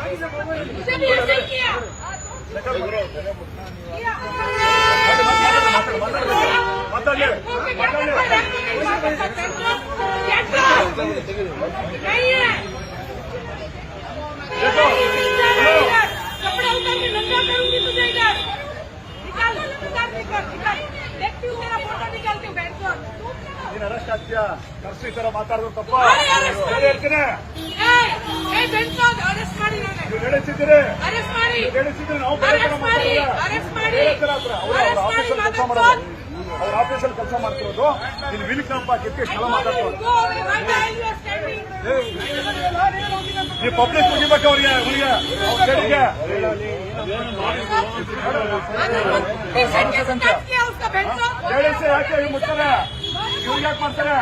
मुझे भी ऐसे ही किया। नहीं है कपड़ा उतार के नंगा करूंगी तुझे इधर निकाल निकाल निकाल निकाल देखती हूँ तेरा फोटो निकालती हूँ बहन को ನೀನು ಅರೆಸ್ಟ್ ಆಗ್ತೀಯಾ ಕರ್ಸಿ ತರ ಮಾತಾಡೋದು ತಪ್ಪ ಹೇಳ್ತೀನಿ ಅರೆಸ್ಟ್ ಮಾಡಿ ನೀವು ನಡೆಸಿದ್ದೀರಿ ಅರೆಸ್ಟ್ ಮಾಡಿ ನಡೆಸಿದ್ರೆ ನಾವು ಬೇರೆ ತರ ಮಾತಾಡೋಲ್ಲ ಅರೆಸ್ಟ್ ಮಾಡಿ ಬೇರೆ ತರ ಹತ್ರ ಅವ್ರ ಆಫೀಸಲ್ಲಿ ಕೆಲಸ ಮಾಡೋದು ಅವ್ರ ಆಫೀಸಲ್ಲಿ ಕೆಲಸ ಮಾಡ್ತಿರೋದು ಇಲ್ಲಿ ವಿಲ್ಕಂಪ ಕಿಕ್ಕೆ ಸ್ಥಳ ಮಾತಾಡ್ತಾರೆ ನೀವು ಪಬ್ಲಿಕ್ ಮುಗಿಬೇಕು ಅವ್ರಿಗೆ ಅವ್ರ ಕಡೆಗೆ ಹೇಳಿಸಿ ಯಾಕೆ ಇವ್ರು ಮುಟ್ತಾರೆ ಇವ್ರಿಗೆ ಯಾಕೆ ಮಾಡ್ತಾರೆ